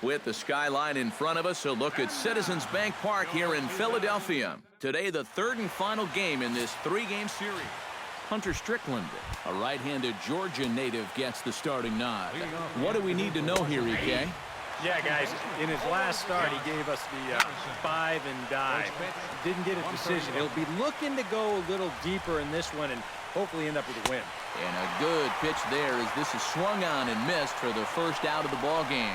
With the skyline in front of us, a look at Citizens Bank Park here in Philadelphia. Today, the third and final game in this three-game series. Hunter Strickland, a right-handed Georgia native, gets the starting nod. What do we need to know here, EK? Yeah, guys, in his last start, he gave us the 5 and dive. Didn't get a decision. He'll be looking to go a little deeper in this one and hopefully end up with a win. And a good pitch there as this is swung on and missed for the first out of the ball game.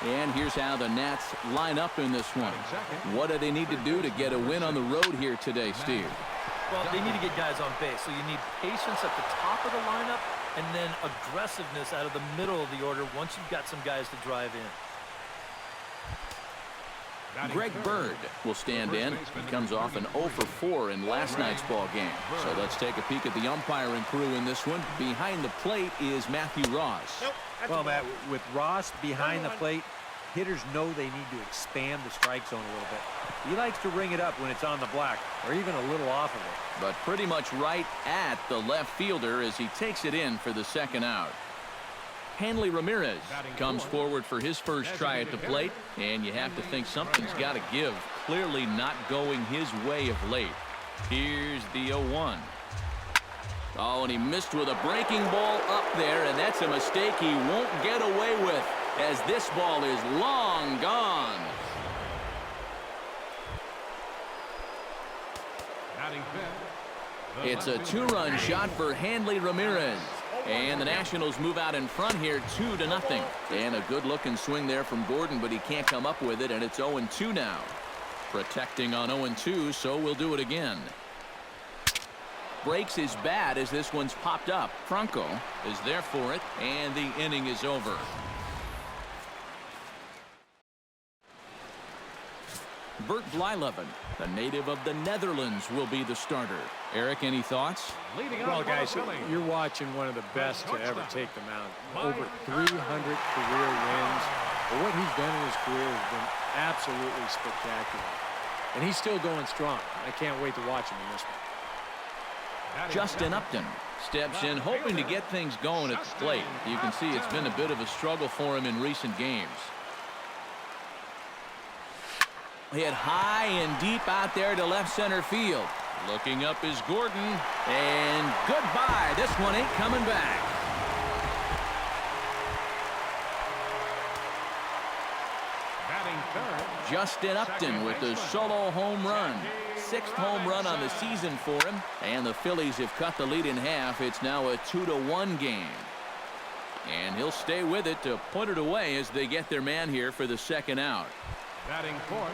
And here's how the Nats line up in this one. What do they need to do to get a win on the road here today, Steve? Well, they need to get guys on base, so you need patience at the top of the lineup and then aggressiveness out of the middle of the order once you've got some guys to drive in. Greg Bird will stand in. He comes off an 0 for 4 in last night's ball game. So let's take a peek at the umpiring crew in this one. Behind the plate is Matthew Ross. Well, Matt, with Ross behind the plate, hitters know they need to expand the strike zone a little bit. He likes to ring it up when it's on the black or even a little off of it. But pretty much right at the left fielder as he takes it in for the second out. Hanley Ramirez comes forward for his first try at the plate, and you have to think something's got to give. Clearly not going his way of late. Here's the 0-1. Oh, and he missed with a breaking ball up there, and that's a mistake he won't get away with as this ball is long gone. It's a two-run shot for Hanley Ramirez. And the Nationals move out in front here 2-0. And a good-looking swing there from Gordon, but he can't come up with it, and it's 0-2 now. Protecting on 0-2, so we'll do it again. Breaks his bat as this one's popped up. Franco is there for it, and the inning is over. Bert Blyleven, the native of the Netherlands, will be the starter. Eric, any thoughts? Well, guys, you're watching one of the best to ever take the mound. Over 300 career wins. But what he's done in his career has been absolutely spectacular. And he's still going strong. I can't wait to watch him in this one. Justin Upton steps in hoping to get things going at the plate. You can see it's been a bit of a struggle for him in recent games. Hit high and deep out there to left center field. Looking up is Gordon, and goodbye. This one ain't coming back. Justin Upton with the solo home run. 6th home run on the season for him, and the Phillies have cut the lead in half. It's now a 2-1 game. And he'll stay with it to put it away as they get their man here for the second out. Batting fourth,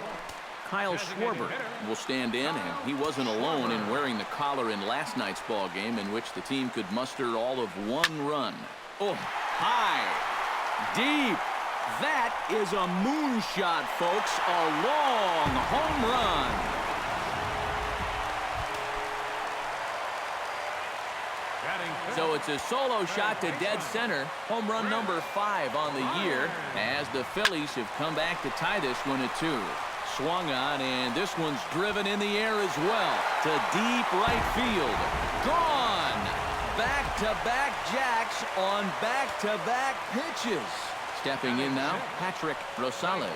Kyle Schwarber will stand in, and he wasn't alone in wearing the collar in last night's ball game, in which the team could muster all of 1 run. Oh, high, deep. That is a moonshot, folks. A long home run. So it's a solo shot to dead center. Home run number 5 on the year as the Phillies have come back to tie this one at 2. Swung on, and this one's driven in the air as well to deep right field. Gone! Back-to-back jacks on back-to-back pitches. Stepping in now, Patrick Rosales,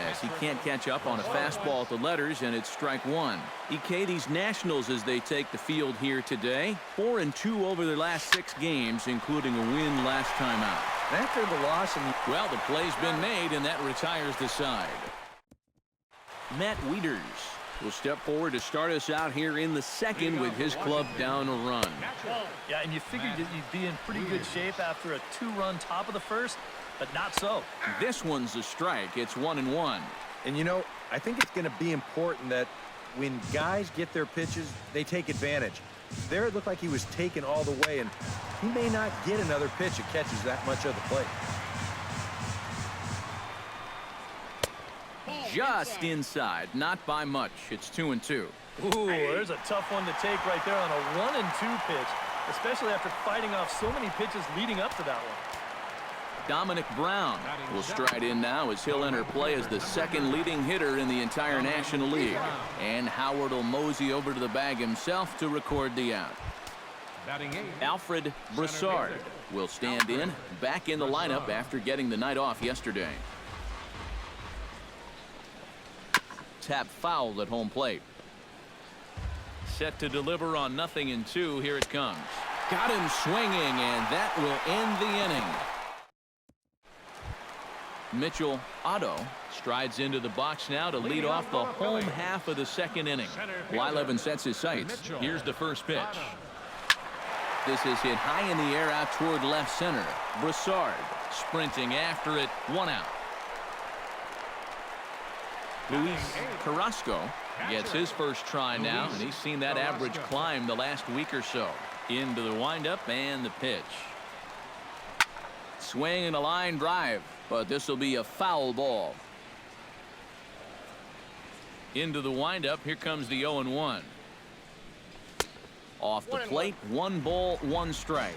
as he can't catch up on a fastball at the letters, and it's strike 1. EK, these Nationals, as they take the field here today, 4-2 over their last 6 games, including a win last time out. After the loss, well, the play's been made, and that retires the side. Matt Wieters will step forward to start us out here in the second with his club down a run. Yeah, and you figured that you'd be in pretty good shape after a 2-run top of the first, but not so. This one's a strike. It's 1-1. And, you know, I think it's going to be important that when guys get their pitches, they take advantage. There it looked like he was taken all the way, and he may not get another pitch that catches that much of the plate. Just inside, not by much. It's 2-2. Ooh, there's a tough one to take right there on a 1-2 pitch, especially after fighting off so many pitches leading up to that one. Dominic Brown will stride in now as he'll enter play as the second leading hitter in the entire National League. And Howard will mosey over to the bag himself to record the out. Alfred Broussard will stand in, back in the lineup after getting the night off yesterday. Tap fouled at home plate. Set to deliver on 0-2. Here it comes. Got him swinging, and that will end the inning. Mitchell Otto strides into the box now to lead off the home half of the second inning. Blyleven sets his sights. Here's the first pitch. This is hit high in the air out toward left center. Broussard sprinting after it. 1 out. Luis Carrasco gets his first try now, and he's seen that average climb the last week or so. Into the windup and the pitch. Swing and a line drive, but this will be a foul ball. Into the windup. Here comes the 0-1. Off the plate, 1 ball, 1 strike.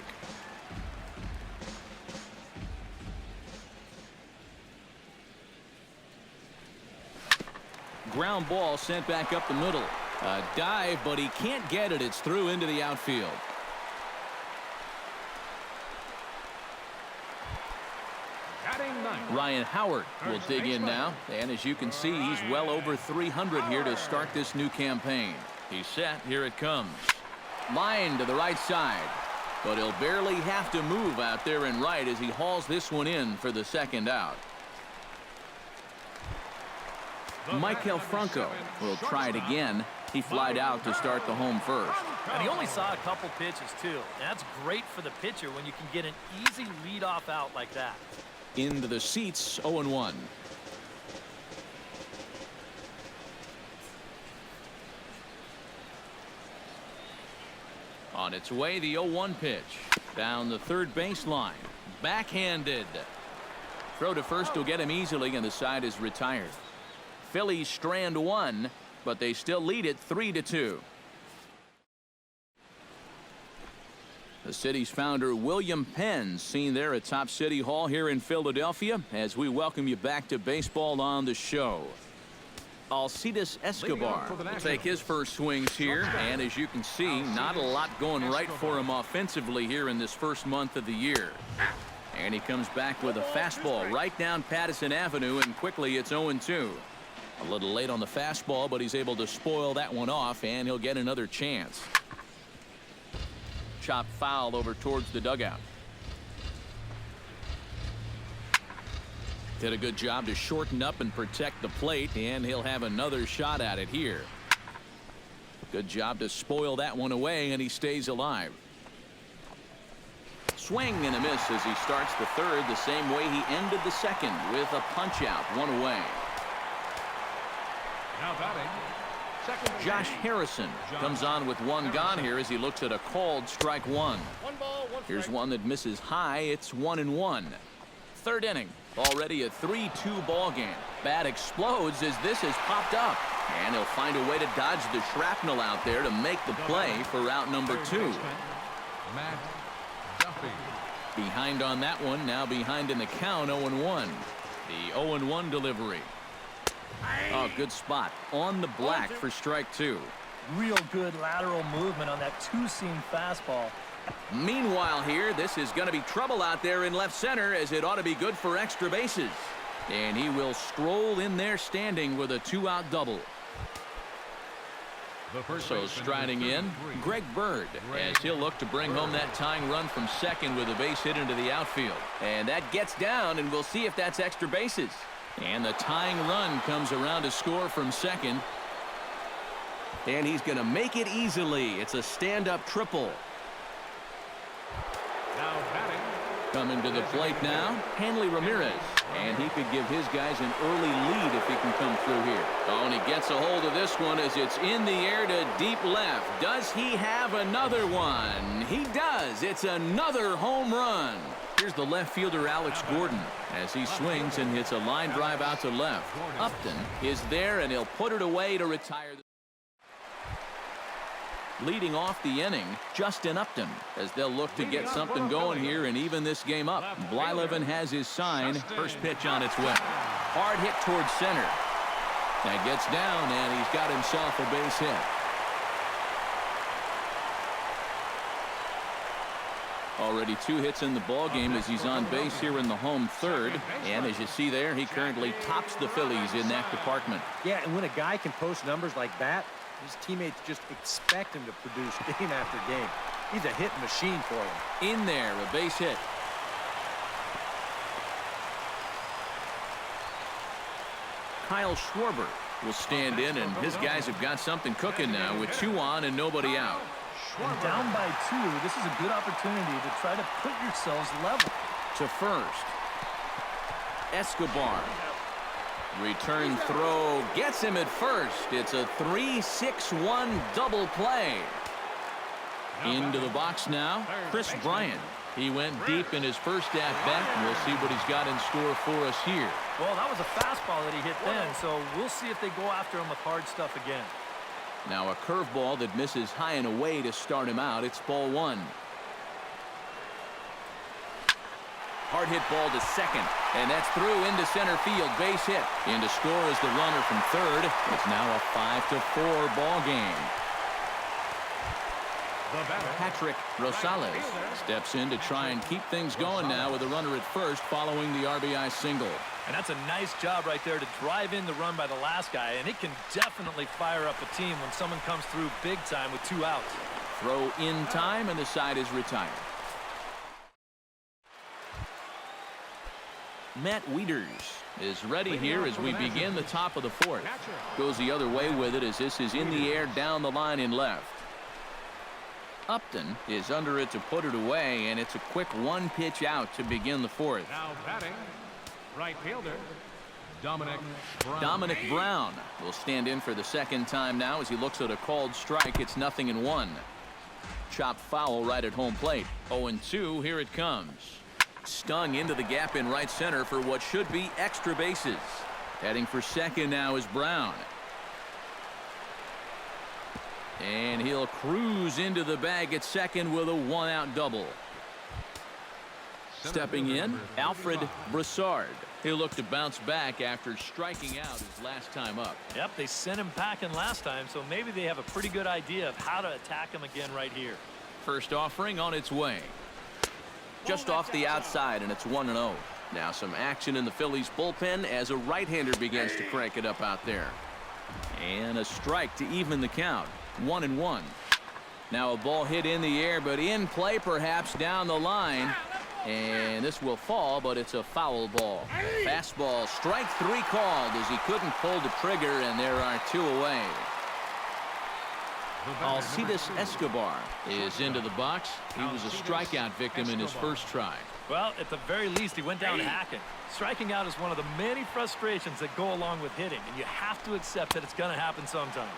Ground ball sent back up the middle. A dive, but he can't get it. It's through into the outfield. Ryan Howard will dig in now, and as you can see, he's well over 300 here to start this new campaign. He's set. Here it comes. Line to the right side, but he'll barely have to move out there and right as he hauls this one in for the second out. Michael Franco will try it again. He flied out to start the home first. And he only saw a couple pitches, too. That's great for the pitcher when you can get an easy leadoff out like that. Into the seats, 0-1. On its way, the 0-1 pitch. Down the third baseline. Backhanded. Throw to first will get him easily, and the side is retired. Phillies strand 1, but they still lead it 3-2. The city's founder, William Penn, seen there at Top City Hall here in Philadelphia, as we welcome you back to baseball on the show. Alcides Escobar will take his first swings here, and as you can see, not a lot going right for him offensively here in this first month of the year. And he comes back with a fastball right down Patterson Avenue, and quickly it's 0-2. A little late on the fastball, but he's able to spoil that one off, and he'll get another chance. Chop foul over towards the dugout. Did a good job to shorten up and protect the plate, and he'll have another shot at it here. Good job to spoil that one away, and he stays alive. Swing and a miss as he starts the third the same way he ended the second, with a punch out, 1 away. Now batting, Josh Harrison comes on with 1 gone here as he looks at a called strike 1. Here's one that misses high. It's 1-1. Third inning. Already a 3-2 ball game. Bat explodes as this has popped up. And he'll find a way to dodge the shrapnel out there to make the play for out number 2. Matt Duffy. Behind on that one. Now behind in the count, 0-1. The 0-1 delivery. Oh, good spot on the black for strike 2. Real good lateral movement on that 2-seam fastball. Meanwhile here, this is going to be trouble out there in left center, as it ought to be good for extra bases. And he will stroll in there standing with a 2-out double. So striding in, Greg Bird, as he'll look to bring home that tying run from second with a base hit into the outfield. And that gets down, and we'll see if that's extra bases. And the tying run comes around to score from second. And he's going to make it easily. It's a stand-up triple. Now batting. Coming to the plate now, Hanley Ramirez. And he could give his guys an early lead if he can come through here. Oh, and he gets a hold of this one as it's in the air to deep left. Does he have another one? He does. It's another home run. Here's the left fielder, Alex Gordon, as he swings and hits a line drive out to left. Upton is there, and he'll put it away to retire. Leading off the inning, Justin Upton, as they'll look to get something going here and even this game up. Blyleven has his sign. First pitch on its way. Hard hit towards center. That gets down, and he's got himself a base hit. Already 2 hits in the ball game as he's on base here in the home third. And as you see there, he currently tops the Phillies in that department. Yeah, and when a guy can post numbers like that, his teammates just expect him to produce game after game. He's a hitting machine for them. In there, a base hit. Kyle Schwarber will stand in, and his guys have got something cooking now with 2 on and nobody out. And down by 2, this is a good opportunity to try to put yourselves level. To first. Escobar. Return throw gets him at first. It's a 3-6-1 double play. Into the box now, Chris Bryant. He went deep in his first at-bat, and we'll see what he's got in store for us here. Well, that was a fastball that he hit then, so we'll see if they go after him with hard stuff again. Now a curveball that misses high and away to start him out. It's ball 1. Hard hit ball to second, and that's through into center field. Base hit. In to score is the runner from third. It's now a 5-4 ball game. Patrick Rosales steps in to try and keep things going now with a runner at first following the RBI single. And that's a nice job right there to drive in the run by the last guy, and it can definitely fire up a team when someone comes through big time with 2 outs. Throw in time, and the side is retired. Matt Wieters is ready here as we begin the top of the 4th. Goes the other way with it as this is in the air down the line in left. Upton is under it to put it away, and it's a quick 1-pitch out to begin the 4th. Now batting, right fielder, Dominic Brown will stand in for the second time now as he looks at a called strike. It's 0-1. Chopped foul right at home plate. 0-2. Here it comes. Stung into the gap in right center for what should be extra bases. Heading for second now is Brown. And he'll cruise into the bag at second with a 1-out double. Stepping in, Alfred Broussard. He'll look to bounce back after striking out his last time up. Yep, they sent him packing last time, so maybe they have a pretty good idea of how to attack him again right here. First offering on its way. Just off the outside, and it's 1-0. Now some action in the Phillies bullpen as a right-hander begins to crank it up out there. And a strike to even the count. 1-1. Now a ball hit in the air, but in play perhaps down the line. And this will fall, but it's a foul ball. Fastball, strike 3 called as he couldn't pull the trigger, and there are 2 away. Alcides Escobar is into the box. He was a strikeout victim in his first try. Well, at the very least, he went down hacking. Striking out is one of the many frustrations that go along with hitting, and you have to accept that it's going to happen sometimes.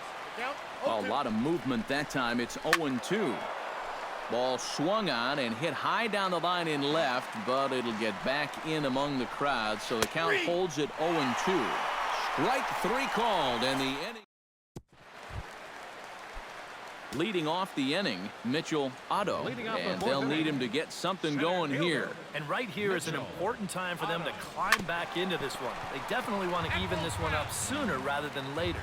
A lot of movement that time. It's 0-2. Ball swung on and hit high down the line in left, but it'll get back in among the crowd, so the count holds at 0-2. Strike 3 called, and the inning. Leading off the inning, Mitchell Otto, and they'll need him to get something going here. And right here is an important time for them to climb back into this one. They definitely want to even this one up sooner rather than later.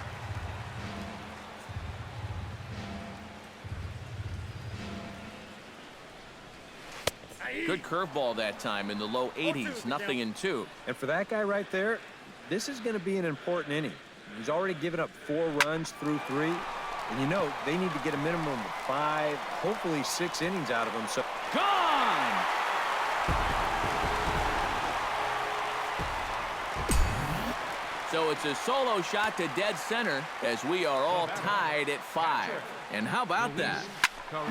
Good curveball that time in the low 80s, 0-2. And for that guy right there, this is going to be an important inning. He's already given up 4 runs through 3. And you know, they need to get a minimum of 5, hopefully 6 innings out of him. So Gone! So it's a solo shot to dead center as we are all tied at 5. And how about that?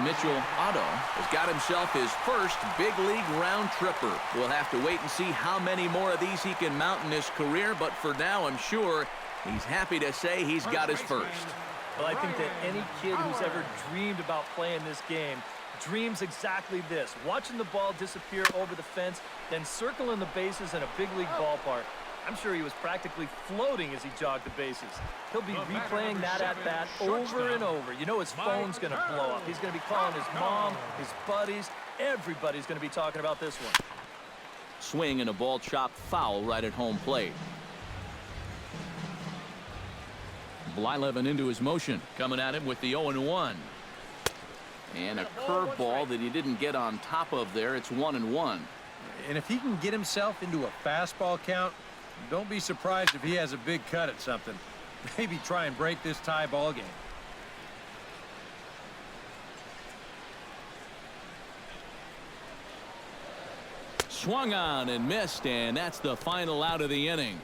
Mitchell Otto has got himself his first big league round tripper. We'll have to wait and see how many more of these he can mount in his career, but for now I'm sure he's happy to say he's got his first. Well, I think that any kid who's ever dreamed about playing this game dreams exactly this. Watching the ball disappear over the fence, then circling the bases in a big league ballpark. I'm sure he was practically floating as he jogged the bases. He'll be replaying that at-bat over and over. You know his phone's going to blow up. He's going to be calling his mom, his buddies. Everybody's going to be talking about this one. Swing and a ball chopped foul right at home plate. Blyleven into his motion, coming at him with the 0-1. And a curveball that he didn't get on top of there. It's 1-1. And if he can get himself into a fastball count, don't be surprised if he has a big cut at something. Maybe try and break this tie ball game. Swung on and missed, and that's the final out of the inning.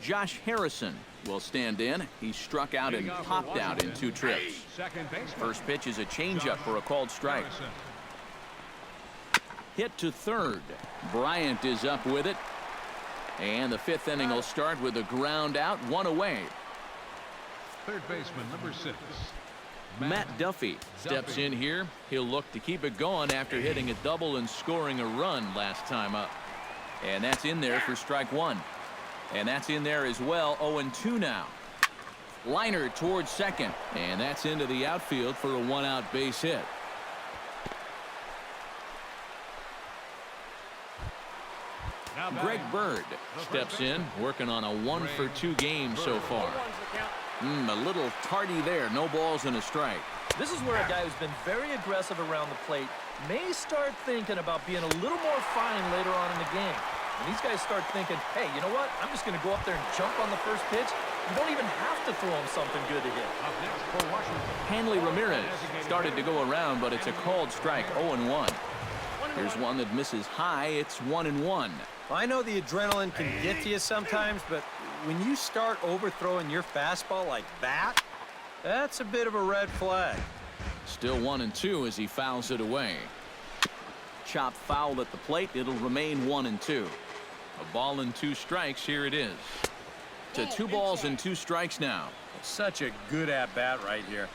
Josh Harrison will stand in. He struck out and popped out in 2 trips. First pitch is a changeup for a called strike. Hit to third. Bryant is up with it. And the 5th inning will start with a ground out, 1 away. Third baseman, number 6. Matt Duffy steps in here. He'll look to keep it going after hitting a double and scoring a run last time up. And that's in there for strike 1. And that's in there as well. 0-2 now. Liner towards second. And that's into the outfield for a 1-out base hit. Greg Bird steps in, working on a 1-for-2 game so far. A little tardy there. No balls and a strike. This is where a guy who's been very aggressive around the plate may start thinking about being a little more fine later on in the game. And these guys start thinking, hey, you know what? I'm just going to go up there and jump on the first pitch. You don't even have to throw him something good to hit. Hanley Ramirez started to go around, but it's a called strike. 0-1. Here's one that misses high. It's 1-1. I know the adrenaline can get to you sometimes, but when you start overthrowing your fastball like that, that's a bit of a red flag. Still 1-2 as he fouls it away. Chopped foul at the plate. It'll remain 1-2. A ball and 2 strikes. Here it is. To 2 balls and 2 strikes now. Such a good at-bat right here.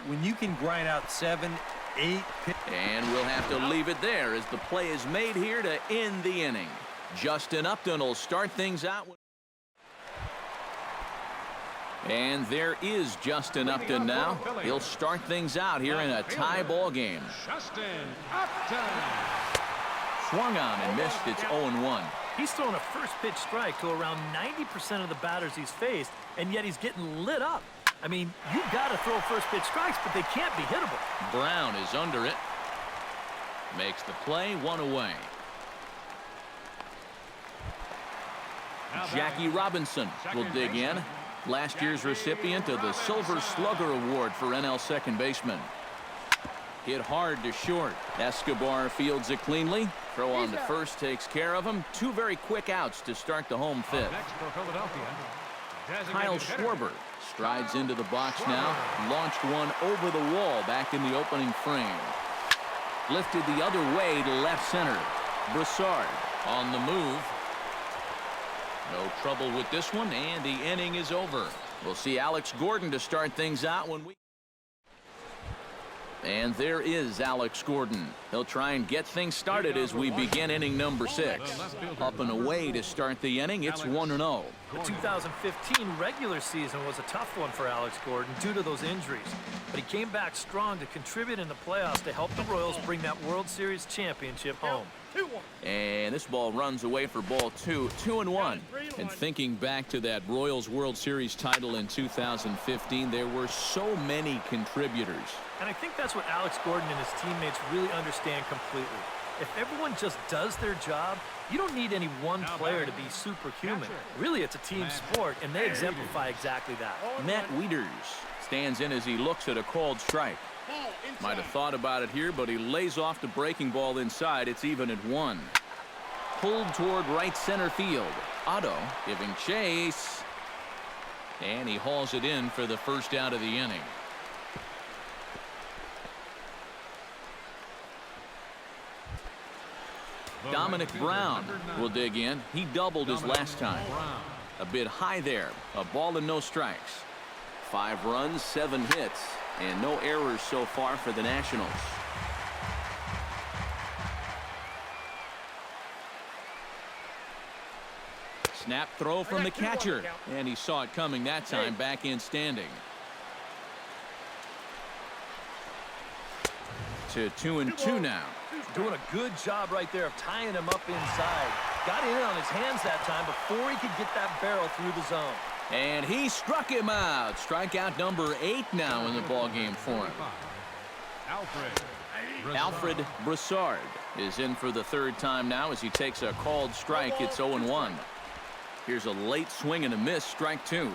When you can grind out 7, 8 pitches. And we'll have to leave it there as the play is made here to end the inning. Justin Upton will start things out. And there is Justin Upton now. He'll start things out here in a tie ball game. Justin Upton. Swung on and missed. It's 0-1. He's thrown a first pitch strike to around 90% of the batters he's faced, and yet he's getting lit up. I mean, you've got to throw first pitch strikes, but they can't be hittable. Brown is under it. Makes the play, 1 away. Jackie Robinson will dig in. Last year's recipient of the Silver Slugger Award for NL second baseman. Hit hard to short. Escobar fields it cleanly. Throw on to first takes care of him. 2 very quick outs to start the home 5th. Kyle Schwarber strides into the box now. Launched one over the wall back in the opening frame. Lifted the other way to left center. Broussard on the move. No trouble with this one, and the inning is over. We'll see Alex Gordon to start things out when we... And there is Alex Gordon. He'll try and get things started as we begin inning number 6. Up and away to start the inning. It's 1-0. The 2015 regular season was a tough one for Alex Gordon due to those injuries. But he came back strong to contribute in the playoffs to help the Royals bring that World Series championship home. And this ball runs away for ball 2. 2-1. And thinking back to that Royals World Series title in 2015, there were so many contributors. And I think that's what Alex Gordon and his teammates really understand completely. If everyone just does their job, you don't need any one player to be superhuman. Really, it's a team sport, and they exemplify exactly that. Matt Wieters stands in as he looks at a called strike. Might have thought about it here, but he lays off the breaking ball inside. It's even at 1. Pulled toward right center field. Otto giving chase. And he hauls it in for the first out of the inning. Dominic Brown will dig in. He doubled his last time. A bit high there. A ball and no strikes. 5 runs, 7 hits, and no errors so far for the Nationals. Snap throw from the catcher, and he saw it coming that time. Back in standing. To 2-2 now. Doing a good job right there of tying him up inside. Got in on his hands that time before he could get that barrel through the zone. And he struck him out. Strikeout number 8 now in the ballgame for him. Alfred Broussard is in for the 3rd time now as he takes a called strike. It's 0-1. Here's a late swing and a miss, strike 2.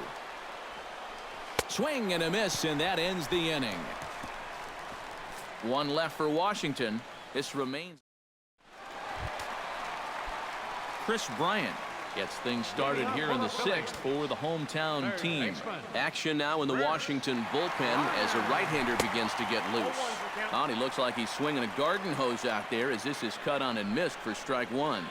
Swing and a miss, and that ends the inning. 1 left for Washington. This remains. Chris Bryant gets things started here in the 6th for the hometown team. Action now in the Washington bullpen as a right-hander begins to get loose. Oh, and he looks like he's swinging a garden hose out there as this is cut on and missed for strike 1.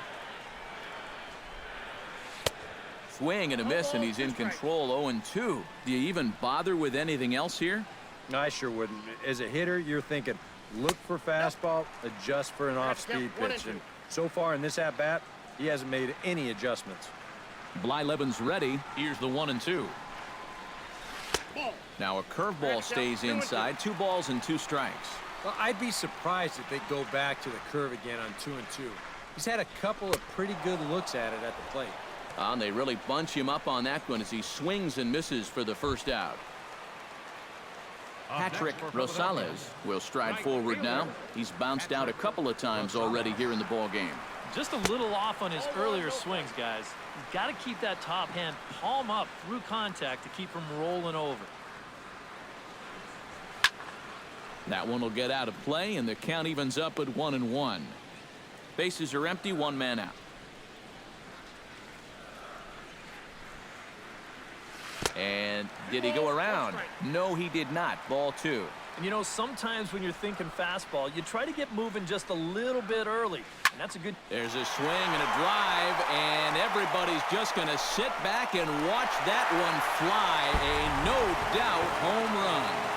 Swing and a miss, and he's in control. 0-2. Do you even bother with anything else here? I sure wouldn't. As a hitter, you're thinking, look for fastball, adjust for an off-speed pitch. And so far in this at-bat, he hasn't made any adjustments. Blyleven's ready. Here's the 1-2. Now a curveball stays inside. 2 balls and 2 strikes. Well, I'd be surprised if they go back to the curve again on 2-2. He's had a couple of pretty good looks at it at the plate. And they really bunch him up on that one as he swings and misses for the 1st out. Patrick Rosales will stride forward now. He's bounced out a couple of times already here in the ball game. Just a little off on his earlier swings, guys. You've got to keep that top hand palm up through contact to keep him rolling over. That one will get out of play, and the count evens up at 1-1. Bases are empty, 1 man out. And did he go around? No, he did not. Ball 2. And you know, sometimes when you're thinking fastball, you try to get moving just a little bit early. And that's a good. There's a swing and a drive, and everybody's just going to sit back and watch that one fly. A no-doubt home run.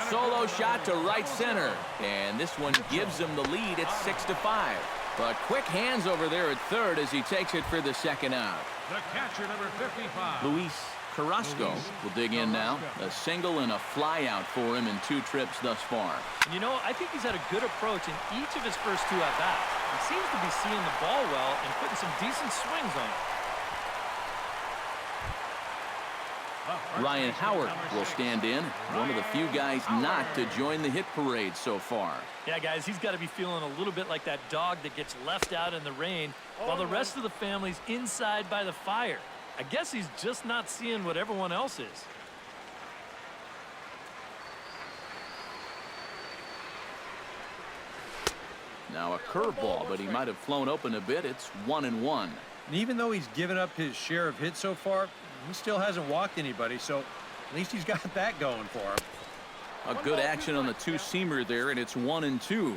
Solo shot to right center, and this one gives him the lead. It's 6-5. But quick hands over there at 3rd as he takes it for the 2nd out. The catcher, number 55. Luis Carrasco will dig in now. A single and a fly out for him in 2 trips thus far. And you know, I think he's had a good approach in each of his first 2 at-bats. He seems to be seeing the ball well and putting some decent swings on it. Ryan Howard will stand in, one of the few guys not to join the hit parade so far. Yeah, guys, he's got to be feeling a little bit like that dog that gets left out in the rain while the rest of the family's inside by the fire. I guess he's just not seeing what everyone else is. Now a curveball, but he might have flown open a bit. It's 1-1. And even though he's given up his share of hits so far, he still hasn't walked anybody, so at least he's got that going for him. A good action on the 2-seamer there, and it's 1-2. The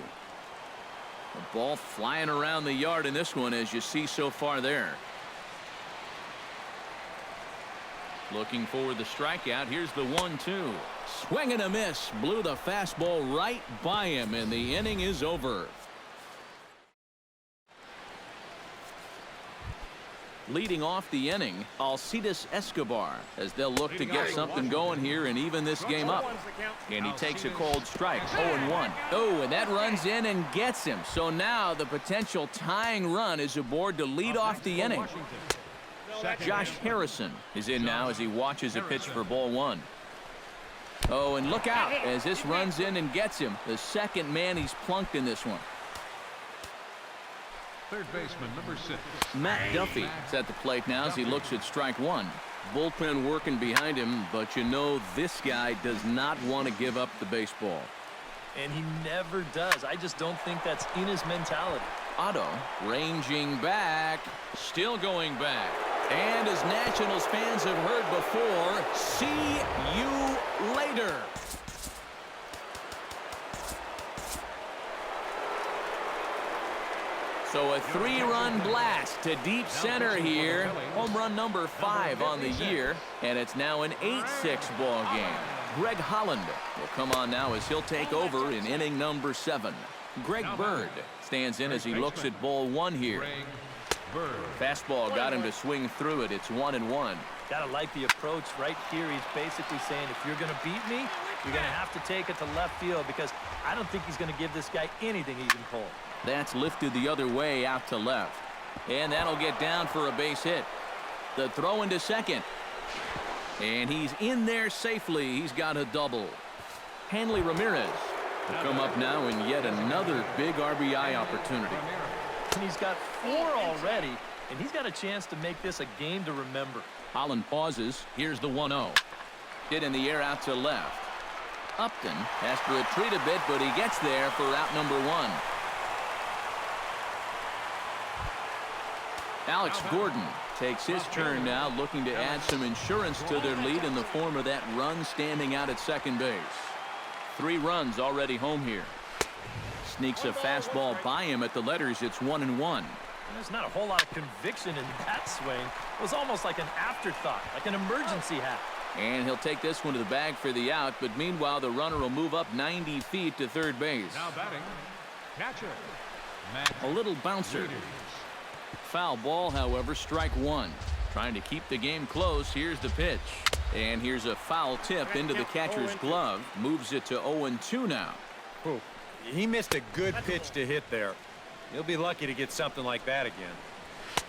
ball flying around the yard in this one, as you see so far there. Looking for the strikeout. Here's the 1-2. Swing and a miss. Blew the fastball right by him, and the inning is over. Leading off the inning, Alcides Escobar, as they'll look to get something going here and even this game up. And he takes a cold strike. 0-1. Oh, and that runs in and gets him. So now the potential tying run is aboard to lead off the inning. Josh Harrison is in now as he watches a pitch for ball 1. Oh, and look out as this runs in and gets him. The 2nd man he's plunked in this one. Third baseman, number 6. Matt Duffy is at the plate now as he looks at strike 1. Bullpen working behind him, but you know this guy does not want to give up the baseball. And he never does. I just don't think that's in his mentality. Otto ranging back, still going back. And as Nationals fans have heard before, see you later. So a 3-run blast to deep center here. Home run number 5 on the year. And it's now an 8-6 ball game. Greg Holland will come on now as he'll take over in inning number 7. Greg Bird stands in as he looks at ball 1 here. Fastball got him to swing through it. It's 1-1. Gotta like the approach right here. He's basically saying, if you're gonna beat me, You're going to have to take it to left field because I don't think he's going to give this guy anything he can pull. That's lifted the other way out to left. And that'll get down for a base hit. The throw into second. And he's in there safely. He's got a double. Hanley Ramirez will come up now in yet another big RBI opportunity. And he's got 4 already, and he's got a chance to make this a game to remember. Holland pauses. Here's the 1-0. Hit in the air out to left. Upton has to retreat a bit, but he gets there for out number 1. Alex Gordon takes his turn now, looking to add some insurance to their lead in the form of that run standing out at second base. 3 runs already home here. Sneaks a fastball by him at the letters. It's 1-1. There's not a whole lot of conviction in that swing. It was almost like an afterthought, like an emergency hat. And he'll take this one to the bag for the out, but meanwhile the runner will move up 90 feet to third base. Now batting, catcher. A little bouncer. Foul ball, however, strike 1. Trying to keep the game close. Here's the pitch. And here's a foul tip into the catcher's glove. Moves it to 0-2 now. Ooh, he missed a good pitch to hit there. He'll be lucky to get something like that again.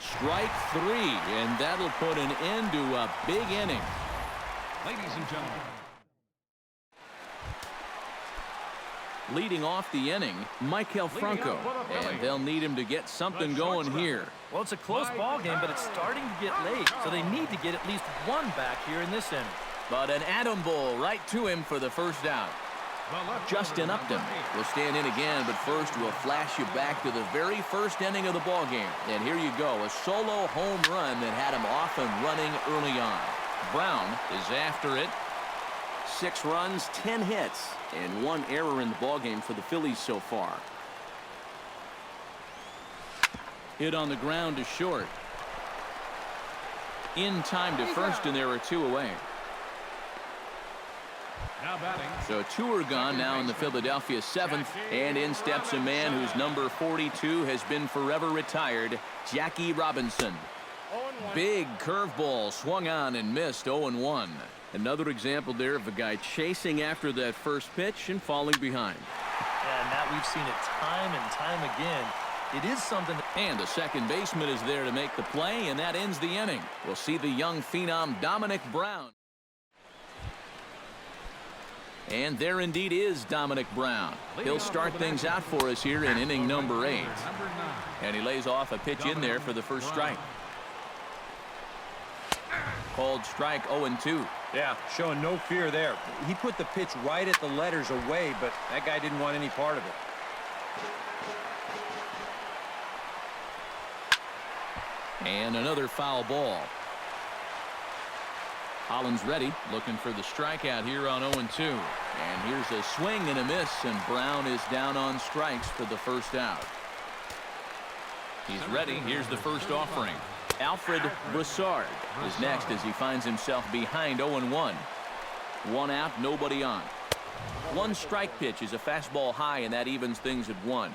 Strike 3, and that'll put an end to a big inning. Ladies and gentlemen. Leading off the inning, Michael Franco. And they'll need him to get something going here. Well, it's a close ball game, but it's starting to get late, so they need to get at least 1 back here in this inning. But an Atom Bowl right to him for the first out. Justin Upton will stand in again, but first we'll flash you back to the very first inning of the ball game. And here you go, a solo home run that had him off and running early on. Brown is after it. 6 runs, 10 hits, and 1 error in the ball game for the Phillies so far. Hit on the ground to short. In time to first, and there are 2 away. Now batting. So 2 are gone now in the Philadelphia 7th, and in steps a man whose number 42 has been forever retired, Jackie Robinson. Big curveball swung on and missed. 0-1. Another example there of a guy chasing after that first pitch and falling behind. Yeah, and that we've seen it time and time again. It is something. And the second baseman is there to make the play, and that ends the inning. We'll see the young phenom Dominic Brown. And there indeed is Dominic Brown. He'll start things out for us here in inning number 8. And he lays off a pitch in there for the first strike. Called strike 0-2. Yeah, showing no fear there. He put the pitch right at the letters away, but that guy didn't want any part of it. And another foul ball. Holland's ready, looking for the strikeout here on 0-2. And here's a swing and a miss, and Brown is down on strikes for the first out. He's ready. Here's the first offering. Alfred Broussard is next as he finds himself behind 0-1. 1 out, nobody on. 1 strike pitch is a fastball high, and that evens things at 1.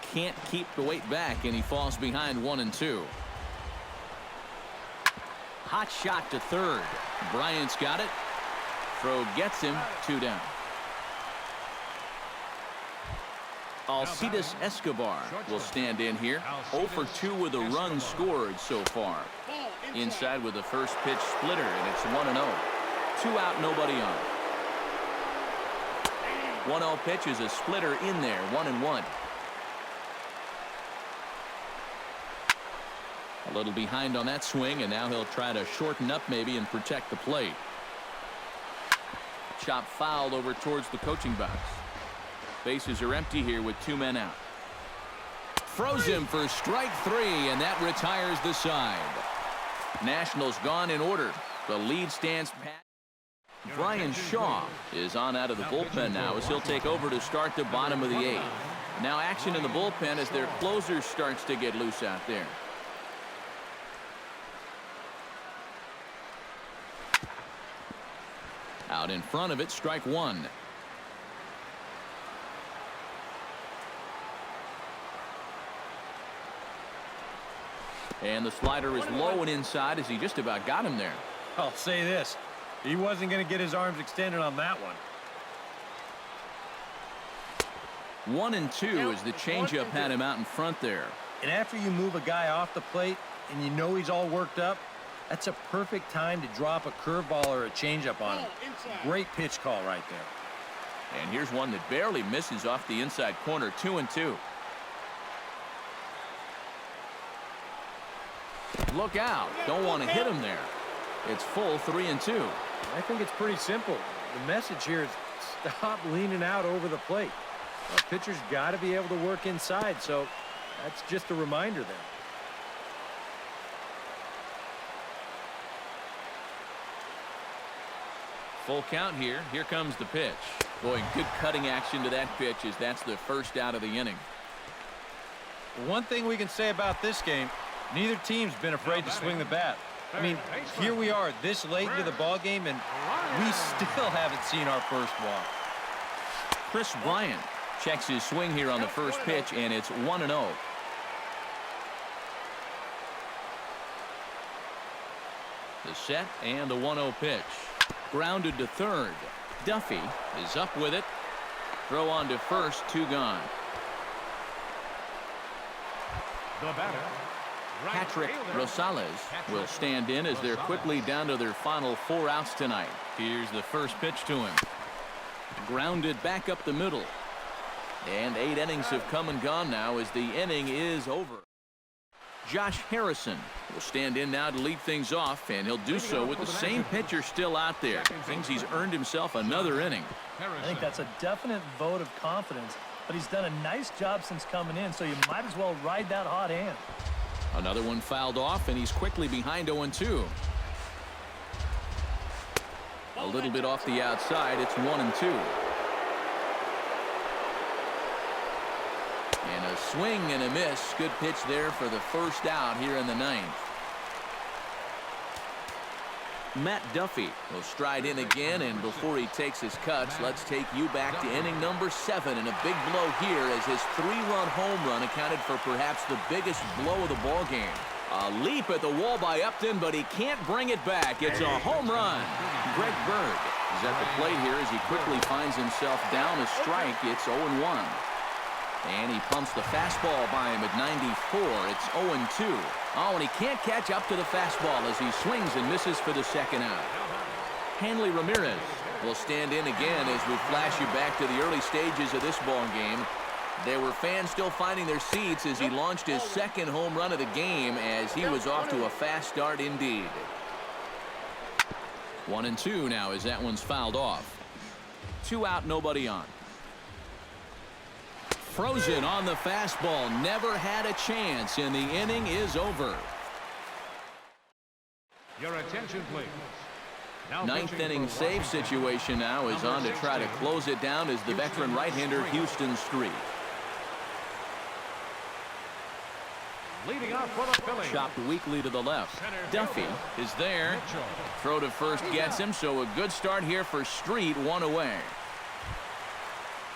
Can't keep the weight back, and he falls behind 1-2. Hot shot to third. Bryant's got it. Throw gets him. 2 down. Alcides Escobar will stand in here. 0 for 2 with a run scored so far. Inside with the first pitch splitter, and it's 1-0. 2 out, nobody on. 1-0 pitch is a splitter in there. 1-1. A little behind on that swing, and now he'll try to shorten up maybe and protect the plate. Chop foul over towards the coaching box. Bases are empty here with 2 men out. Froze him for strike 3, and that retires the side. Nationals gone in order. The lead stands pat. Brian Shaw is on out of the bullpen now as he'll take over to start the bottom of the 8th. Now action in the bullpen as their closer starts to get loose out there. Out in front of it, strike 1. And the slider is low and inside as he just about got him there. I'll say this. He wasn't going to get his arms extended on that one. 1-2 as the changeup had him out in front there. And after you move a guy off the plate and you know he's all worked up, that's a perfect time to drop a curveball or a changeup on him. Great pitch call right there. And here's one that barely misses off the inside corner. 2-2. Look out. Don't want to hit him there. It's full 3-2. I think it's pretty simple. The message here is stop leaning out over the plate. Well, pitcher's got to be able to work inside, so that's just a reminder there. Full count here. Here comes the pitch. Boy, good cutting action to that pitch as that's the first out of the inning. One thing we can say about this game, neither team's been afraid to swing the bat. I mean, here we are this late into the ball game, and we still haven't seen our first walk. Chris Bryant checks his swing here on the first pitch, and it's 1-0. The set and the 1-0 pitch. Grounded to third. Duffy is up with it. Throw on to first, 2 gone. The batter, Patrick Rosales will stand in as they're quickly down to their final 4 outs tonight. Here's the first pitch to him. Grounded back up the middle. And 8 innings have come and gone now as the inning is over. Josh Harrison will stand in now to lead things off, and he'll do so with the same pitcher still out there. Thinks he's earned himself another inning. I think that's a definite vote of confidence, but he's done a nice job since coming in, so you might as well ride that hot hand. Another one fouled off, and he's quickly behind 0-2. A little bit off the outside. It's 1-2. And a swing and a miss. Good pitch there for the first out here in the 9th. Matt Duffy will stride in again, and before he takes his cuts, let's take you back to inning number 7, and a big blow here as his 3-run home run accounted for perhaps the biggest blow of the ball game. A leap at the wall by Upton, but he can't bring it back. It's a home run. Greg Bird is at the plate here as he quickly finds himself down a strike. It's 0-1. And he pumps the fastball by him at 94. It's 0-2. Oh, and he can't catch up to the fastball as he swings and misses for the second out. Hanley Ramirez will stand in again as we flash you back to the early stages of this ball game. There were fans still finding their seats as he launched his second home run of the game as he was off to a fast start indeed. 1-2 now as that one's fouled off. 2 out, nobody on. Frozen on the fastball, never had a chance, and the inning is over. Your attention, please. Now 9th inning save situation now is on to try to close it down as the veteran right-hander Houston Street. Leading off for the Phillies. Chopped weakly to the left. Duffy is there. Throw to first gets him, so a good start here for Street, 1 away.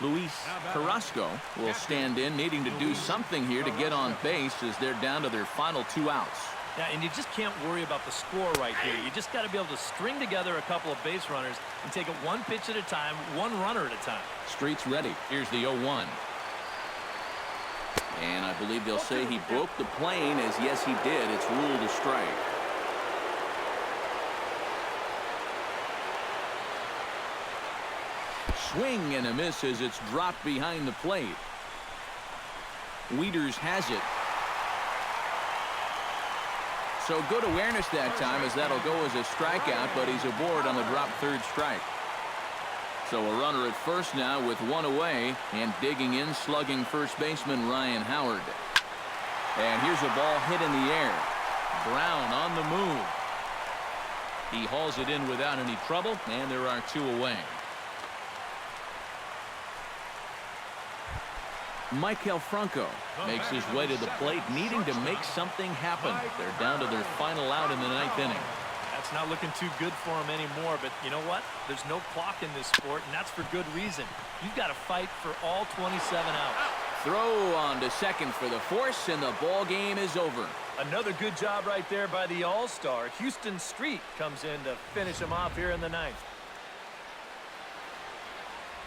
Luis Carrasco will stand in, needing to do something here to get on base as they're down to their final 2 outs. Yeah, and you just can't worry about the score right here. You just got to be able to string together a couple of base runners and take it 1 pitch at a time, 1 runner at a time. Street's ready. Here's the 0-1. And I believe they'll say he broke the plane, as yes he did. It's ruled a strike. Swing and a miss as it's dropped behind the plate. Wieters has it. So good awareness that time as that'll go as a strikeout, but he's aboard on the drop third strike. So a runner at first now with 1 away, and digging in, slugging first baseman Ryan Howard. And here's a ball hit in the air. Brown on the move. He hauls it in without any trouble, and there are 2 away. Maikel Franco makes his way to the plate, needing to make something happen. They're down to their final out in the 9th inning. That's not looking too good for him anymore, but you know what? There's no clock in this sport, and that's for good reason. You've got to fight for all 27 outs. throw on to second for the force, and the ball game is over. Another good job right there by the all-star. Houston Street comes in to finish him off here in the ninth.